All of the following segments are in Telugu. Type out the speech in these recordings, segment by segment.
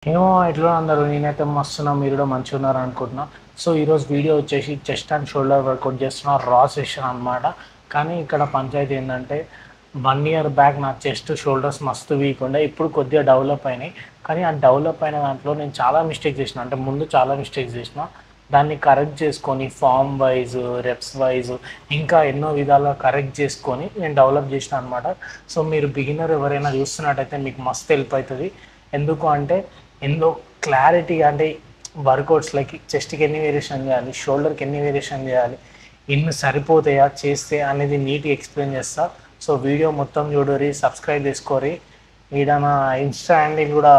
ఏమో ఎట్లా అందరూ నేనైతే మస్తున్నా మీరు కూడా మంచిగా ఉన్నారు అనుకుంటున్నా. సో ఈరోజు వీడియో వచ్చేసి చెస్ట్ అండ్ షోల్డర్ వర్కౌట్ చేస్తున్న రా సెషన్ అనమాట. కానీ ఇక్కడ పంచాయతీ ఏంటంటే 1 ఇయర్ బ్యాక్ నా చెస్ట్ షోల్డర్స్ మస్తు వీక్ ఉండే, ఇప్పుడు కొద్దిగా డెవలప్ అయినాయి. కానీ ఆ డెవలప్ అయిన దాంట్లో నేను చాలా మిస్టేక్స్ చేసిన, అంటే ముందు చాలా మిస్టేక్స్ చేసిన. దాన్ని కరెక్ట్ చేసుకొని ఫామ్ వైజ్ రెప్స్ వైజ్ ఇంకా ఎన్నో విధాలుగా కరెక్ట్ చేసుకొని నేను డెవలప్ చేసిన అనమాట. సో మీరు బిగినర్ ఎవరైనా చూస్తున్నట్టయితే మీకు మస్తు హెల్ప్ అవుతుంది. ఎందుకు అంటే ఎంతో క్లారిటీ, అంటే వర్కౌట్స్ లైక్ చెస్ట్కి ఎన్ని వేరియేషన్ చేయాలి, షోల్డర్కి ఎన్ని వేరియేషన్ చేయాలి, ఇన్ని సరిపోతాయా చేస్తే అనేది నీట్గా ఎక్స్ప్లెయిన్ చేస్తా. సో వీడియో మొత్తం చూడరి, సబ్స్క్రైబ్ చేసుకోరి. ఈడ నా ఇన్స్టా హ్యాండిల్ కూడా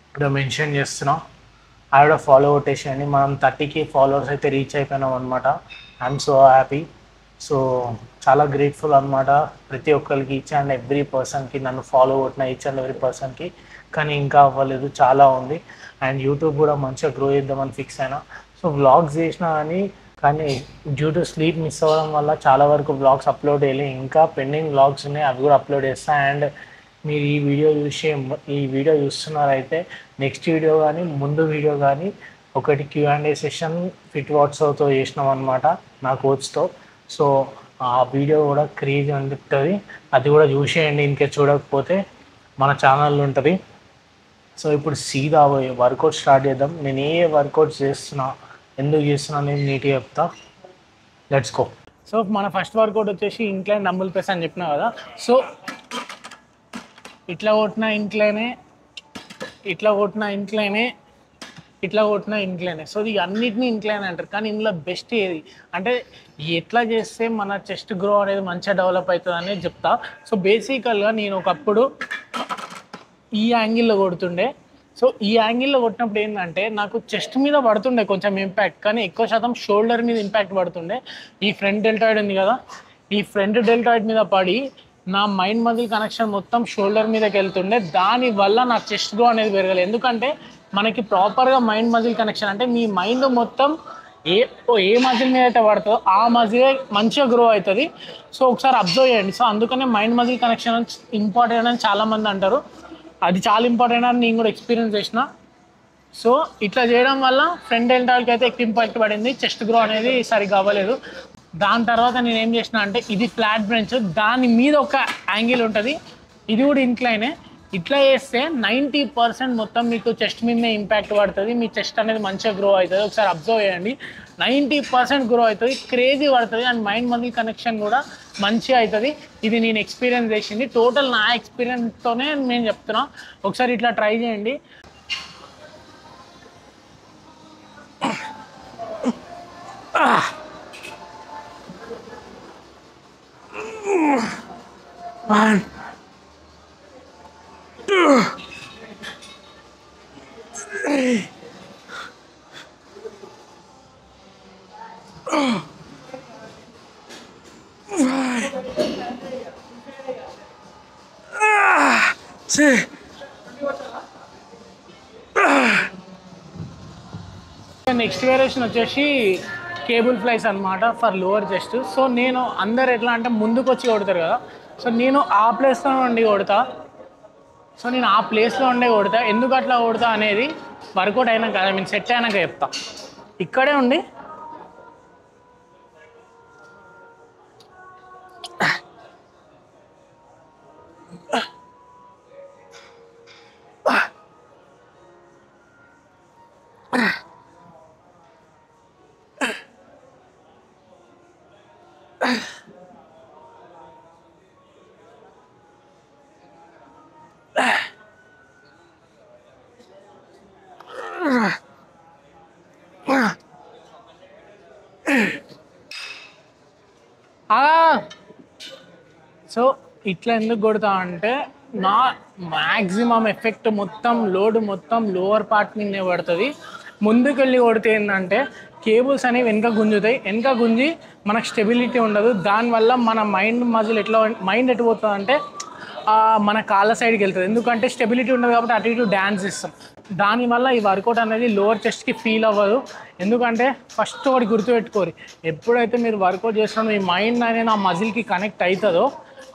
ఇక్కడ మెన్షన్ చేస్తున్నాం, ఆవిడ ఫాలో కొట్టేసేయండి. మనం 30K ఫాలోవర్స్ అయితే రీచ్ అయిపోయినాం అనమాట. I'm so happy. సో చాలా గ్రేట్ఫుల్ అనమాట ప్రతి ఒక్కరికి, ఈచ్ అండ్ ఎవ్రీ పర్సన్కి, నన్ను ఫాలో కొట్టిన ఈచ్ అండ్ ఎవ్రీ పర్సన్కి. కానీ ఇంకా అవ్వలేదు, చాలా ఉంది. అండ్ యూట్యూబ్ కూడా మంచిగా గ్రో చేద్దామని ఫిక్స్ అయినా. సో వ్లాగ్స్ చేసినా కానీ డ్యూ టు స్లీప్ మిస్ అవ్వడం వల్ల చాలా వరకు వ్లాగ్స్ అప్లోడ్ చేయలే. ఇంకా పెండింగ్ వ్లాగ్స్ ఉన్నాయి, అవి కూడా అప్లోడ్ చేస్తాను. అండ్ మీరు ఈ వీడియో చూస్తున్నారైతే నెక్స్ట్ వీడియో కానీ ముందు వీడియో కానీ ఒకటి Q&A సెషన్ ఫిట్ వాట్సాప్తో చేసినాం అనమాట నా కోచ్తో. సో ఆ వీడియో కూడా క్రేజీ అనిపిస్తుంది, అది కూడా చూసేయండి ఇంకే చూడకపోతే, మన ఛానల్లో ఉంటుంది. సో ఇప్పుడు సీదా పోయి వర్కౌట్ స్టార్ట్ చేద్దాం. నేను ఏ వర్కౌట్స్ చేస్తున్నా, ఎందుకు చేస్తున్నా నేను నీట్గా చెప్తా. Let's go. సో మన ఫస్ట్ వర్కౌట్ వచ్చేసి ఇంక్లైన్ డంబుల్ ప్రెస్ అని చెప్పినా కదా. సో ఇట్లా కొట్టిన ఇంక్లైనే, ఇట్లా కొట్టిన ఇంక్లైనే, ఇట్లా కొట్టిన ఇంక్లైనే. సో ఇది అన్నిటినీ ఇంక్లైన్ అంటారు. కానీ ఇందులో బెస్ట్ ఏది అంటే ఎట్లా చేస్తే మన చెస్ట్ గ్రో అనేది మంచిగా డెవలప్ అవుతుంది అనేది చెప్తా. సో బేసికల్గా నేను ఒకప్పుడు ఈ యాంగిల్లో కొడుతుండే. సో ఈ యాంగిల్లో కొట్టినప్పుడు ఏంటంటే నాకు చెస్ట్ మీద పడుతుండే కొంచెం ఇంపాక్ట్, కానీ ఎక్కువ శాతం షోల్డర్ మీద ఇంపాక్ట్ పడుతుండే. ఈ ఫ్రంట్ డెల్టాయిడ్ ఉంది కదా, ఈ ఫ్రంట్ డెల్టాయిడ్ మీద పడి నా మైండ్ మజిల్ కనెక్షన్ మొత్తం షోల్డర్ మీదకి వెళ్తుండే. దానివల్ల నా చెస్ట్ గ్రో అనేది పెరగలేదు. ఎందుకంటే మనకి ప్రాపర్గా మైండ్ మజిల్ కనెక్షన్ అంటే మీ మైండ్ మొత్తం ఏ మజిల్ మీద అయితే పడుతుందో ఆ మజిలే మంచిగా గ్రో అవుతుంది. సో ఒకసారి అబ్జర్వ్ చేయండి. సో అందుకనే మైండ్ మజిల్ కనెక్షన్ ఇంపార్టెంట్ అని చాలామంది అంటారు. అది చాలా ఇంపార్టెంట్ అని నేను కూడా ఎక్స్పీరియన్స్ చేసిన. సో ఇట్లా చేయడం వల్ల ఫ్రంట్ డెల్టాయిడ్కి అయితే ఎక్కువ ఇంపాక్ట్ పడింది, చెస్ట్ గ్రో అనేది సరిగ్గా అవ్వలేదు. దాని తర్వాత నేను ఏం చేసిన అంటే ఇది ఫ్లాట్ బెంచ్, దాని మీద ఒక యాంగిల్ ఉంటుంది, ఇది కూడా ఇంక్లైనే. ఇట్లా చేస్తే 90% మొత్తం మీకు చెస్ట్ మీదనే ఇంపాక్ట్ పడుతుంది, మీ చెస్ట్ అనేది మంచిగా గ్రో అవుతుంది. ఒకసారి అబ్జర్వ్ చేయండి, 90% గ్రో అవుతుంది, క్రేజీ పడుతుంది. అండ్ మైండ్ మజిల్ కనెక్షన్ కూడా మంచిగా అవుతుంది. ఇది నేను ఎక్స్పీరియన్స్ చేసింది, టోటల్ నా ఎక్స్పీరియన్స్తోనే నేను చెప్తున్నా. ఒకసారి ఇట్లా ట్రై చేయండి. One, two, three, five, six. Next variation వచ్చేసి కేబుల్ ఫ్లైస్ అనమాట ఫర్ లోవర్ చెస్ట్. సో నేను అందరు ఎట్లా అంటే ముందుకు వచ్చి కొడతారు కదా, సో నేను ఆ ప్లేస్లో ఉండి కొడతా. సో నేను ఆ ప్లేస్లో ఉండే కొడతా. ఎందుకు అట్లా కొడతా అనేది వర్కౌట్ అయినాక, ఐ మీన్ సెట్ అయినాక చెప్తా. ఇక్కడే ఉండి సో ఇట్లా ఎందుకు కొడతా అంటే నా మ్యాక్సిమం ఎఫెక్ట్ మొత్తం లోడ్ మొత్తం లోవర్ పార్ట్ మీదనే పడుతుంది. ముందుకెళ్ళి కొడితే ఏంటంటే కేబుల్స్ అనేవి వెనక గుంజుతాయి, వెనక గుంజి మనకు స్టెబిలిటీ ఉండదు. దానివల్ల మన మైండ్ మజిల్ మైండ్ ఎటు పోతుంది అంటే మన కాళ్ళ సైడ్కి వెళ్తుంది. ఎందుకంటే స్టెబిలిటీ ఉండదు కాబట్టి అటు ఇటు డ్యాన్స్ ఇస్తాం. దానివల్ల ఈ వర్కౌట్ అనేది లోవర్ చెస్ట్కి ఫీల్ అవ్వదు. ఎందుకంటే ఫస్ట్ ఒకటి గుర్తుపెట్టుకోరు, ఎప్పుడైతే మీరు వర్కౌట్ చేస్తున్నారో మీ మైండ్ అనేది ఆ మజిల్కి కనెక్ట్ అవుతుందో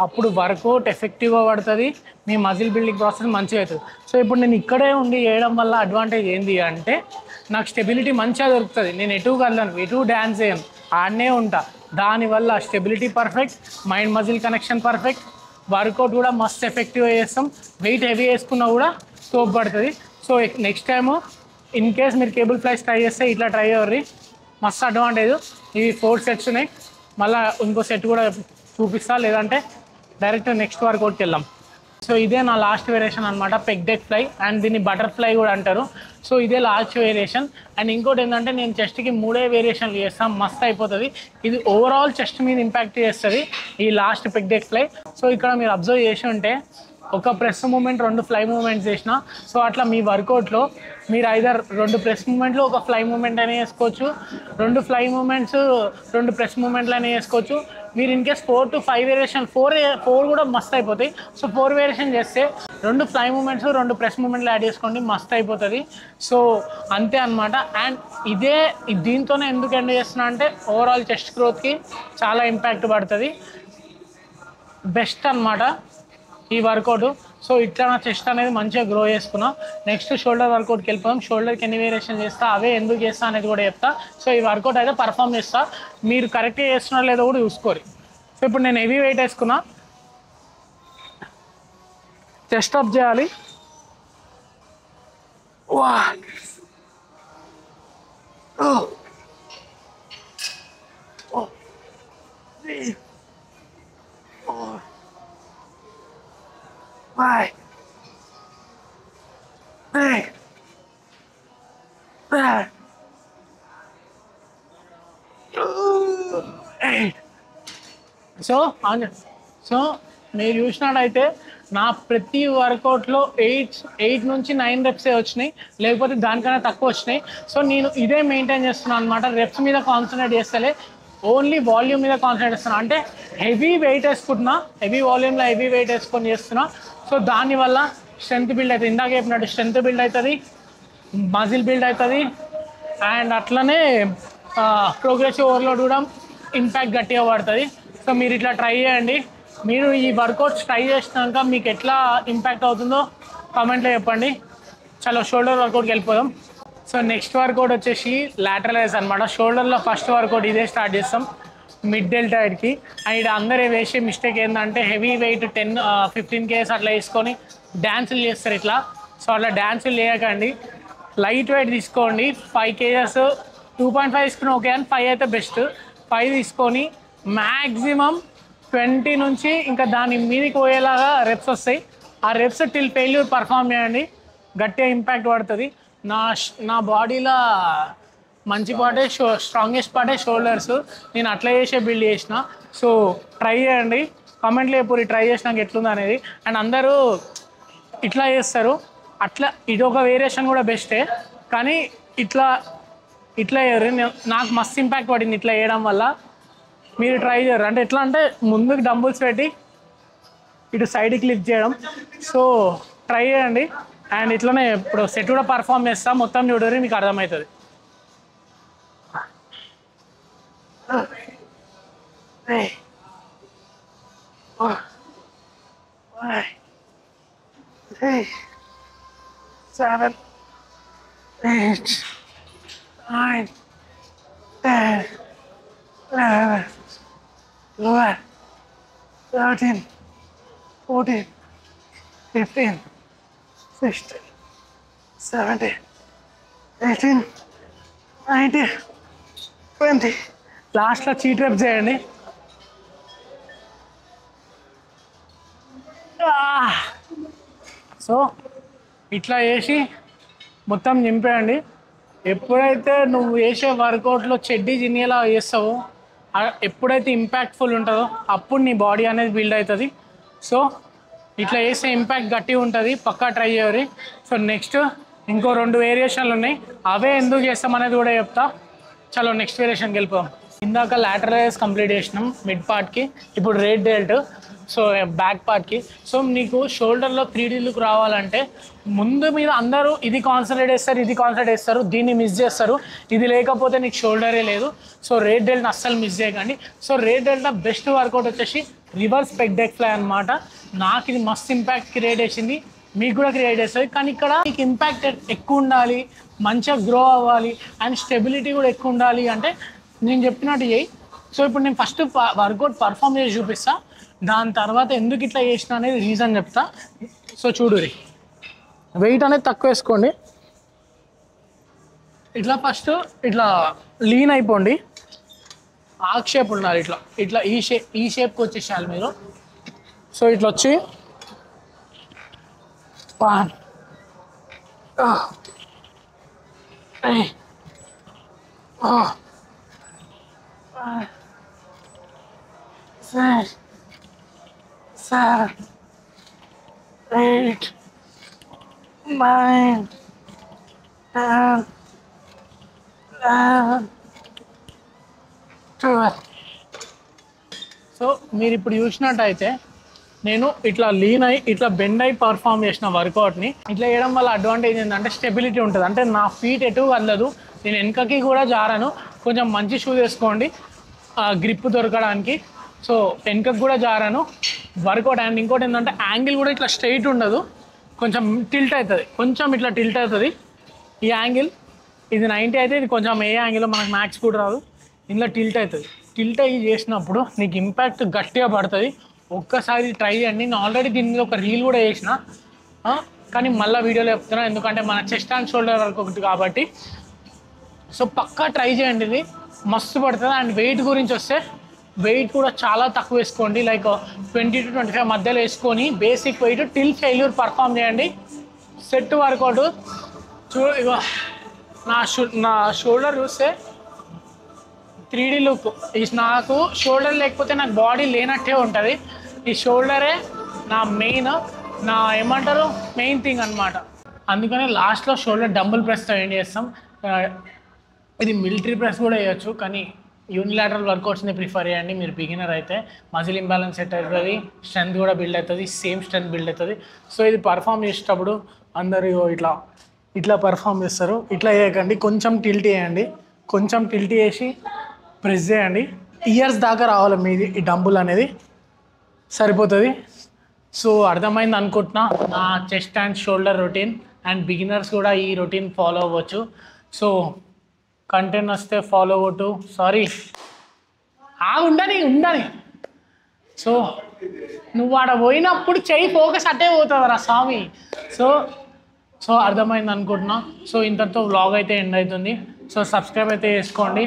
అప్పుడు వర్కౌట్ ఎఫెక్టివ్గా పడుతుంది, మీ మజిల్ బిల్డింగ్ ప్రాసెస్ మంచిగా అవుతుంది. సో ఇప్పుడు నేను ఇక్కడే ఉండి చేయడం వల్ల అడ్వాంటేజ్ ఏంటి అంటే నాకు స్టెబిలిటీ మంచిగా దొరుకుతుంది. నేను ఎటు కదలను, ఎటు డ్యాన్స్ చేయను, ఆడనే ఉంటా. దానివల్ల stability perfect, mind muscle connection perfect, workout కూడా మస్త్ ఎఫెక్టివ్గా చేస్తాం. వెయిట్ హెవీ వేసుకున్నా కూడా స్కోప్ పడుతుంది. So next time in case మీరు కేబుల్ ఫ్లైస్ ట్రై చేస్తే ఇట్లా ట్రై అవ్వరు, మస్తు అడ్వాంటేజ్. ఇవి 4 సెట్స్ ఉన్నాయి, మళ్ళీ ఇంకో సెట్ కూడా చూపిస్తా, లేదంటే డైరెక్ట్ నెక్స్ట్ వర్కౌట్కి వెళ్దాం. సో ఇదే నా లాస్ట్ వేరియేషన్ అనమాట, పెగ్ డెక్ ఫ్లై, అండ్ దీన్ని బటర్ఫ్లై కూడా అంటారు. సో ఇదే లాస్ట్ వేరియేషన్. అండ్ ఇంకోటి ఏంటంటే నేను చెస్ట్కి 3 వేరియేషన్లు చేస్తాను, మస్త్ అయిపోతుంది. ఇది ఓవరాల్ చెస్ట్ మీద ఇంపాక్ట్ చేస్తుంది ఈ last peg deck fly. So ఇక్కడ మీరు అబ్జర్వ్ చేసి ఉంటే ఒక ప్రెస్ మూమెంట్ 2 ఫ్లై మూమెంట్స్ చేసిన. సో అట్లా మీ వర్కౌట్లో మీరు ఐదర్ 2 ప్రెస్ మూమెంట్లు ఒక ఫ్లై మూమెంట్ అయినా చేసుకోవచ్చు, 2 ఫ్లై మూమెంట్స్ 2 ప్రెస్ మూమెంట్లు అయినా చేసుకోవచ్చు. మీరు ఇన్ కేస్ 4 to 5 వేరియేషన్ 4 కూడా మస్త్ అయిపోతాయి. సో 4 వేరియేషన్ చేస్తే 2 ఫ్లై మూమెంట్స్ 2 ప్రెస్ మూమెంట్లు యాడ్ చేసుకోండి, మస్త్ అయిపోతుంది. సో అంతే అనమాట. అండ్ దీంతోనే ఎందుకు ఎండ్ చేస్తున్నా అంటే ఓవరాల్ చెస్ట్ గ్రోత్కి చాలా ఇంపాక్ట్ పడుతుంది, బెస్ట్ అనమాట ఈ వర్కౌట్. సో ఇట్లా నా చెస్ట్ అనేది మంచిగా గ్రో చేసుకున్నా. నెక్స్ట్ షోల్డర్ వర్కౌట్కి వెళ్ళిపోదాం. షోల్డర్కి ఎన్ని వేరియేషన్ చేస్తా, అవే ఎందుకు చేస్తా అనేది కూడా చెప్తా. సో ఈ వర్కౌట్ అయితే పర్ఫామ్ చేస్తా, మీరు కరెక్ట్గా చేస్తున్నారో లేదో కూడా చూసుకోరు. సో ఇప్పుడు నేను హెవీ వెయిట్ వేసుకున్నా, చెస్ట్ అప్ చేయాలి. Five, 6, 7, 8. సో మీరు చూసినట్టయితే నా ప్రతి వర్కౌట్లో 8 నుంచి 9 రెప్సే వచ్చినాయి, లేకపోతే దానికన్నా తక్కువ వచ్చినాయి. సో నేను ఇదే మెయింటైన్ చేస్తున్నాను అనమాట, రెప్స్ మీద కాన్సన్ట్రేట్ చేస్తలే, ఓన్లీ వాల్యూమ్ మీద కాన్సన్ట్రేట్ చేస్తున్నా. అంటే హెవీ వెయిట్ వేసుకుంటున్నా, హెవీ వాల్యూమ్లో హెవీ వెయిట్ వేసుకొని చేస్తున్నా. సో దానివల్ల స్ట్రెంత్ బిల్డ్ అవుతుంది, ఇందాక చెప్పినట్టు స్ట్రెంత్ బిల్డ్ అవుతుంది, మజిల్ బిల్డ్ అవుతుంది, అండ్ అట్లనే ప్రోగ్రెసివ్ ఓవర్లోడ్ కూడా ఇంపాక్ట్ గట్టిగా పడుతుంది. సో మీరు ఇట్లా ట్రై చేయండి. మీరు ఈ వర్కౌట్స్ ట్రై చేసినాక మీకు ఎట్లా ఇంపాక్ట్ అవుతుందో కామెంట్లో చెప్పండి. చలో షోల్డర్ వర్కౌట్కి వెళ్ళిపోదాం. సో నెక్స్ట్ వర్కౌట్ వచ్చేసి లాటరల్ రైజ్ అనమాట. షోల్డర్లో ఫస్ట్ వర్కౌట్ ఇదే స్టార్ట్ చేస్తాం, మిడ్ డెల్టాయిడ్కి. అండ్ ఇక్కడ అందరూ వేసే మిస్టేక్ ఏంటంటే హెవీ వెయిట్ 10-15 kgs అట్లా వేసుకొని డ్యాన్సులు చేస్తారు ఇట్లా. సో అట్లా డ్యాన్సులు చేయకండి, లైట్ వెయిట్ తీసుకోండి. 5 kgs 2.5 తీసుకుని ఓకే, అని 5 అయితే బెస్ట్. 5 తీసుకొని మ్యాక్సిమం 20 నుంచి ఇంకా దాని మీదకి పోయేలాగా రెప్స్ వస్తాయి. ఆ రెప్స్ టిల్ ఫెయిల్యూర్ పర్ఫామ్ చేయండి, గట్టిగా ఇంపాక్ట్ పడుతుంది. నా బాడీలో మంచి పార్టే స్ట్రాంగెస్ట్ పార్టే షోల్డర్స్, నేను అట్లా చేసే బిల్డ్ చేసిన. సో ట్రై చేయండి, కామెంట్లో ఎప్పుడు ట్రై చేసినాక ఎట్లుంది అనేది. అండ్ అందరూ ఇట్లా చేస్తారు, అట్లా ఇదొక వేరియేషన్ కూడా బెస్టే, కానీ ఇట్లా చేయరు. నాకు మస్తు ఇంపాక్ట్ పడింది ఇట్లా చేయడం వల్ల. మీరు ట్రై చేయరు అంటే ఎట్లా అంటే ముందుకు డంబుల్స్ పెట్టి ఇటు సైడ్కి లిఫ్ట్ చేయడం. సో ట్రై చేయండి. అండ్ ఇట్లనే ఇప్పుడు సెట్ కూడా పర్ఫామ్ చేస్తా, మొత్తం చూడరు మీకు అర్థమవుతుంది. Seven, 8, 9, 10, 11, 12, 13, 14, 15, 16, 17, 18, 19, 20. లాస్ట్లో చీట్ రెప్స్ చేయండి. సో ఇట్లా వేసి మొత్తం నింపేయండి. ఎప్పుడైతే నువ్వు వేసే వర్కౌట్లో చెడ్డీ జిన్నేలా చేస్తావో, ఎప్పుడైతే ఇంపాక్ట్ఫుల్ ఉంటుందో అప్పుడు నీ బాడీ అనేది బిల్డ్ అవుతుంది. సో ఇట్లా వేసే ఇంపాక్ట్ గట్టిగా ఉంటుంది, పక్కా ట్రై చేయరు. సో నెక్స్ట్ ఇంకో 2 వేరియేషన్లు ఉన్నాయి, అవే ఎందుకు చేస్తామనేది కూడా చెప్తా. చలో నెక్స్ట్ వేరియేషన్కి వెళ్ళిపోదాం. ఇందాక లాటరల్ రైజ్ కంప్లీట్ చేసినాం మిడ్ పార్ట్కి, ఇప్పుడు రేట్ డెల్ట్. సో బ్యాక్ పార్ట్కి. సో నీకు షోల్డర్లో 3D లుక్ రావాలంటే ముందు మీద అందరూ ఇది కాన్సన్ట్రేట్ చేస్తారు, ఇది కాన్సన్ట్రేట్ చేస్తారు, దీన్ని మిస్ చేస్తారు. ఇది లేకపోతే నీకు షోల్డరే లేదు. సో రేట్ డెల్టా అస్సలు మిస్ చేయకండి. So rear delta best workout వచ్చేసి రివర్స్ పెగ్ డెక్ ఫ్లై అనమాట. నాకు ఇది మస్తు ఇంపాక్ట్ క్రియేట్ చేసింది, మీకు కూడా క్రియేట్ చేస్తుంది. కానీ ఇక్కడ మీకు ఇంపాక్ట్ ఎక్కువ ఉండాలి, మంచిగా గ్రో అవ్వాలి అండ్ స్టెబిలిటీ కూడా ఎక్కువ ఉండాలి అంటే నేను చెప్పినట్టు చేయి. సో ఇప్పుడు నేను ఫస్ట్ వర్కౌట్ పర్ఫామ్ చేసి చూపిస్తా, దాని తర్వాత ఎందుకు ఇట్లా చేసిన అనేది రీజన్ చెప్తా. సో చూడురి, వెయిట్ అనేది తక్కువ వేసుకోండి. ఇట్లా ఫస్ట్ ఇట్లా లీన్ అయిపోండి, ఆర్క్ షేప్ ఉండాలి. ఇట్లా ఇట్లా ఈ షేప్కి వచ్చేసేయాలి మీరు. సో ఇట్లా వచ్చి 1 2 3 4 6 7 8 9 10 11 12. సో మీరు ఇప్పుడు చూసినట్టయితే నేను ఇట్లా లీన్ అయ్యి ఇట్లా బెండ్ అయ్యి పర్ఫామ్ చేసిన వర్కౌట్ని ఇట్లా చేయడం వల్ల అడ్వాంటేజ్ ఏంటంటే స్టెబిలిటీ ఉంటుంది. అంటే నా ఫీట్ ఎటు కదలదు, నేను వెనకకి కూడా జారాను. కొంచెం మంచి షూస్ వేసుకోండి గ్రిప్ దొరకడానికి. సో వెనకకి కూడా జారాను వర్కౌట్. అండ్ ఇంకోటి ఏంటంటే యాంగిల్ కూడా ఇట్లా స్ట్రైట్ ఉండదు, కొంచెం టిల్ట్ అవుతుంది, కొంచెం ఇట్లా టిల్ట్ అవుతుంది. ఈ యాంగిల్ ఇది 90 అయితే ఇది కొంచెం ఏ యాంగిల్లో మనకు మ్యాక్స్ కూడా రాదు, ఇందులో టిల్ట్ అవుతుంది. టిల్ట్ అయ్యి చేసినప్పుడు నీకు ఇంపాక్ట్ గట్టిగా పడుతుంది. ఒక్కసారి ట్రై చేయండి. నేను ఆల్రెడీ దీని మీద ఒక రీల్ కూడా చేసిన, కానీ మళ్ళీ వీడియోలో చెప్తున్నాను ఎందుకంటే మన చెస్ట్ అండ్ షోల్డర్ వరకు ఒకటి కాబట్టి. సో పక్కా ట్రై చేయండి, ఇది మస్తు పడుతుంది. అండ్ వెయిట్ గురించి వస్తే వెయిట్ కూడా చాలా తక్కువ వేసుకోండి, లైక్ 20 to 25 మధ్యలో వేసుకొని basic weight till failure perform చేయండి. సెట్ వర్కౌట్ ఇగో నా షోల్డర్ చూస్తే 3D లుక్. నాకు షోల్డర్ లేకపోతే నాకు బాడీ లేనట్టే ఉంటుంది. ఈ షోల్డరే నా ఏమంటారు మెయిన్ థింగ్ అనమాట. అందుకని లాస్ట్లో షోల్డర్ డంబుల్ ప్రెస్తో ఏం చేస్తాం. ఇది మిలిటరీ ప్రెస్ కూడా వేయచ్చు, కానీ యూనిలాటరల్ వర్కౌట్స్ని ప్రిఫర్ చేయండి. మీరు బిగినర్ అయితే మజిల్ ఇంబ్యాలెన్స్ సెట్ అవుతుంది, స్ట్రెంత్ కూడా బిల్డ్ అవుతుంది, సేమ్ స్ట్రెంత్ బిల్డ్ అవుతుంది. సో ఇది పర్ఫామ్ చేసేటప్పుడు అందరూ ఇట్లా పర్ఫామ్ చేస్తారు. ఇట్లా చేయకండి, కొంచెం టిల్ట్ చేయండి, కొంచెం టిల్ట్ చేసి ప్రెస్ చేయండి. ఇయర్స్ దాకా రావాలి మీది ఈ డంబుల్ అనేది, సరిపోతుంది. సో అర్థమైంది అనుకుంటున్నా నా chest and shoulder routine. And beginners కూడా ఈ రొటీన్ ఫాలో అవ్వచ్చు. సో కంటెంట్ వస్తే ఫాలో కొట్టు. సారీ ఉండని. సో నువ్వు ఆడ పోయినప్పుడు చెయ్యి ఫోకస్ అట్టే పోతుంది రా స్వామి. సో అర్థమైంది అనుకుంటున్నా. సో ఇంతటితో వ్లాగ్ అయితే ఎండ్ అవుతుంది. సో సబ్స్క్రైబ్ అయితే చేసుకోండి.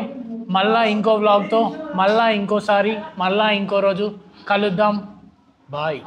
మళ్ళీ ఇంకో వ్లాగ్తో మళ్ళీ ఇంకోసారి మళ్ళీ ఇంకో రోజు కలుద్దాం. బాయ్.